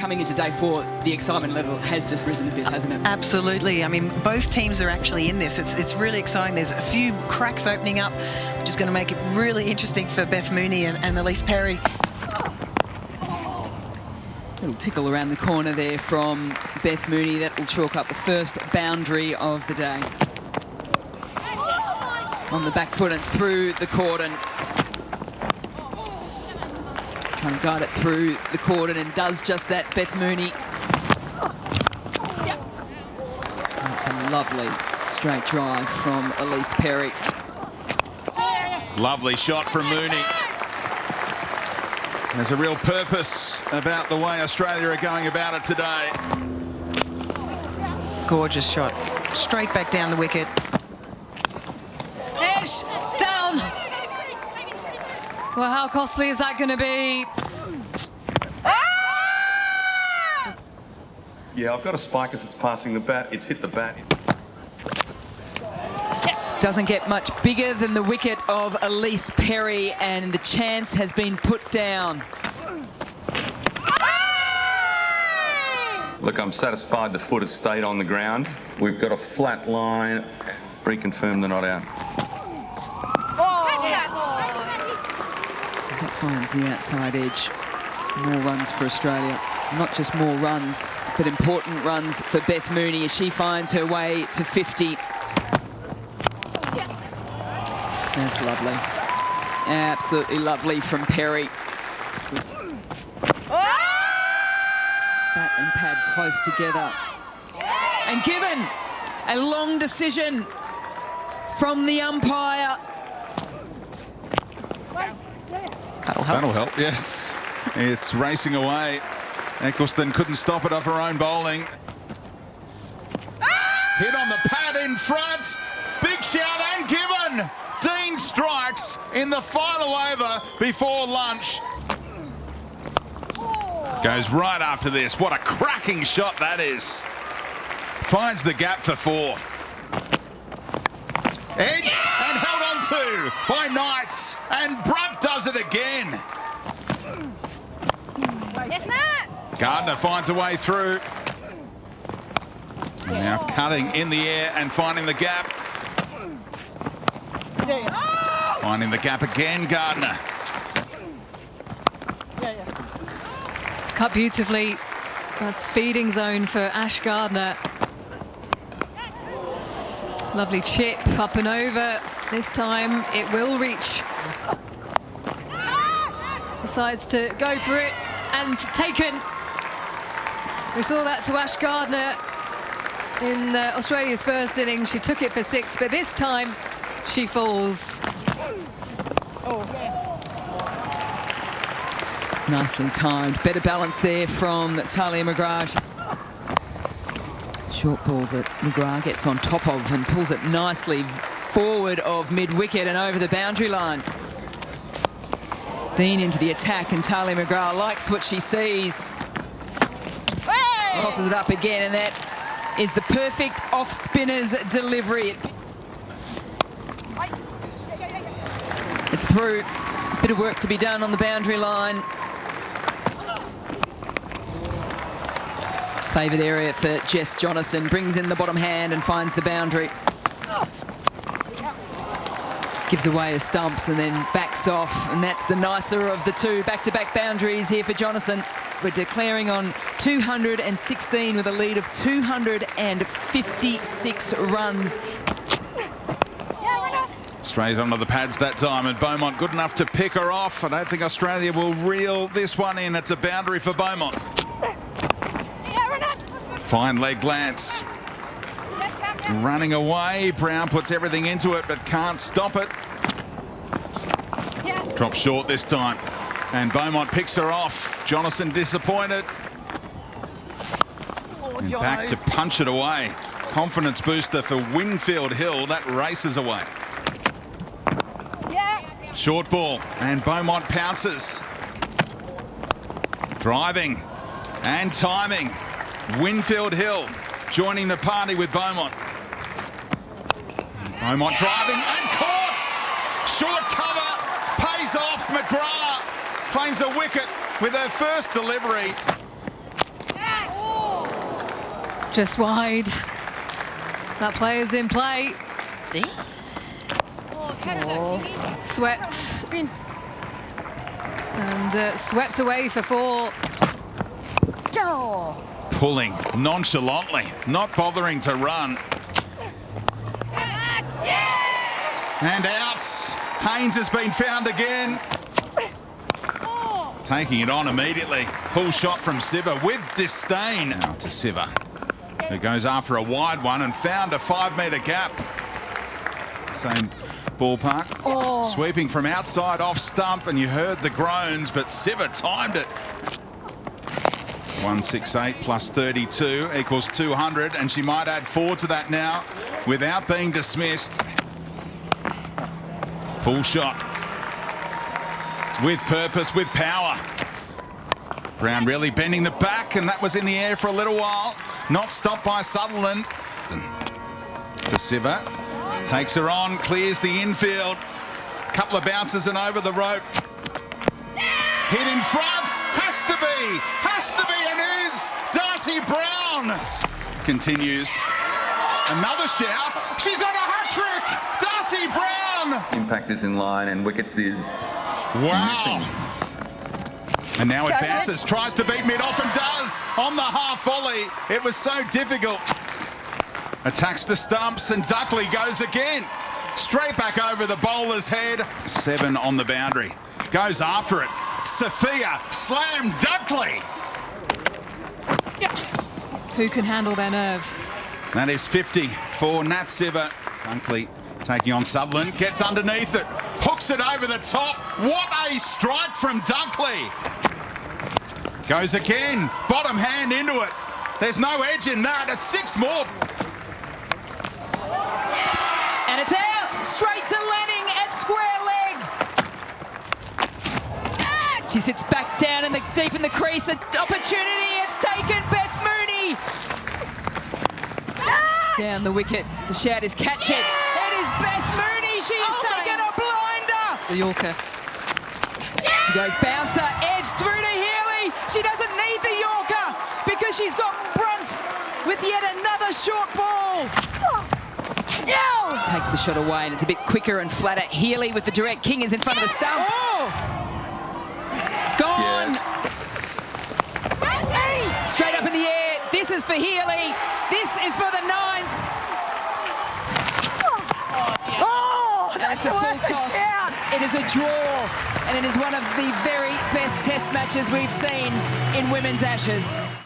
coming into day 4, the excitement level has just risen a bit, hasn't it? Absolutely. I mean, both teams are actually in this. It's really exciting. There's a few cracks opening up, which is going to make it really interesting for Beth Mooney and Elise Perry. Little tickle around the corner there from Beth Mooney. That will chalk up the first boundary of the day. On the back foot and through the cordon. Trying to guide it through the cordon and does just that, Beth Mooney. That's a lovely straight drive from Elise Perry. Lovely shot from Mooney. There's a real purpose about the way Australia are going about it today. Gorgeous shot. Straight back down the wicket. Edge, down. Well, how costly is that going to be? Yeah, I've got a spike as it's passing the bat. It's hit the bat. Doesn't get much bigger than the wicket of Elise Perry, and the chance has been put down. Look, I'm satisfied the foot has stayed on the ground. We've got a flat line. Reconfirm the not out. As that finds the outside edge. More runs for Australia. Not just more runs, but important runs for Beth Mooney as she finds her way to 50. That's lovely. Absolutely lovely from Perry. Bat and pad close together. And given a long decision from the umpire. That'll help, yes. It's racing away. Eccleston couldn't stop it off her own bowling. Hit on the pad in front. Big shout and given. Dean strikes in the final over before lunch. Goes right after this. What a cracking shot that is. Finds the gap for 4. Edged and held on to by Knights. And Brunt does it again. Gardner finds a way through. Now cutting in the air and finding the gap. Finding the gap again, Gardner. Cut beautifully. That's feeding zone for Ash Gardner. Lovely chip up and over. This time it will reach. Decides to go for it and taken. We saw that to Ash Gardner in Australia's first innings. She took it for 6, but this time she falls. Nicely timed. Better balance there from Talia McGrath. Short ball that McGrath gets on top of and pulls it nicely forward of mid-wicket and over the boundary line. Dean into the attack, and Talia McGrath likes what she sees. Hey! Tosses it up again, and that is the perfect off-spinner's delivery. It's through. Bit of work to be done on the boundary line. Favoured area for Jess Jonathan. Brings in the bottom hand and finds the boundary. Gives away his stumps and then backs off, and that's the nicer of the two. Back-to-back boundaries here for Jonathan. We're declaring on 216 with a lead of 256 runs. Strays onto the pads that time, and Beaumont good enough to pick her off. I don't think Australia will reel this one in. It's a boundary for Beaumont. Fine leg glance. Running away. Brown puts everything into it, but can't stop it. Drops short this time. And Beaumont picks her off. Jonathan disappointed. And back to punch it away. Confidence booster for Winfield Hill. That races away. Short ball, and Beaumont pounces. Driving and timing. Winfield Hill joining the party with Beaumont. Beaumont driving and caught. Short cover, pays off. McGrath claims a wicket with her first delivery. Just wide. That player's in play. Swept. And swept away for 4. Pulling nonchalantly, not bothering to run. And out. Haynes has been found again. Taking it on immediately. Full shot from Siva with disdain. Now to Siva, who goes after a wide one and found a 5-metre gap. Same ballpark. Sweeping from outside off stump, and you heard the groans, but Siva timed it. 168 plus 32 equals 200, and she might add 4 to that now without being dismissed. Pull shot with purpose, with power. Brown really bending the back, and that was in the air for a little while. Not stopped by Sutherland. To Siva, takes her on, clears the infield. Couple of bounces and over the rope. Hit in front, has to be, and is Darcy Brown. Continues. Another shout. She's on a hat-trick. Darcy Brown. Impact is in line and wickets is missing. And now advances, tries to beat mid-off and does on the half volley. It was so difficult. Attacks the stumps and Duckley goes again. Straight back over the bowler's head. 7 on the boundary. Goes after it. Sophia slammed Duckley. Who can handle their nerve? That is 50 for Nat Siva. Dunkley taking on Sutherland, gets underneath it, hooks it over the top. What a strike from Dunkley. Goes again, bottom hand into it. There's no edge in that. It's 6 more. And it's out, straight to Lanning at square leg. She sits back down in deep in the crease. An opportunity, it's taken. Beth Mooney. Down the wicket, the shout is catch it. It is Beth Mooney, she's taken a blinder. The Yorker. She goes bouncer, edge through to Healy. She doesn't need the Yorker because she's got Brunt with yet another short ball. Takes the shot away and it's a bit quicker and flatter. Healy with the direct. King is in front of the stumps. Gone. Yes. Straight up in the air. This is for Healy. This is for the 9th. That's a full toss. It is a draw, and it is one of the very best Test matches we've seen in Women's Ashes.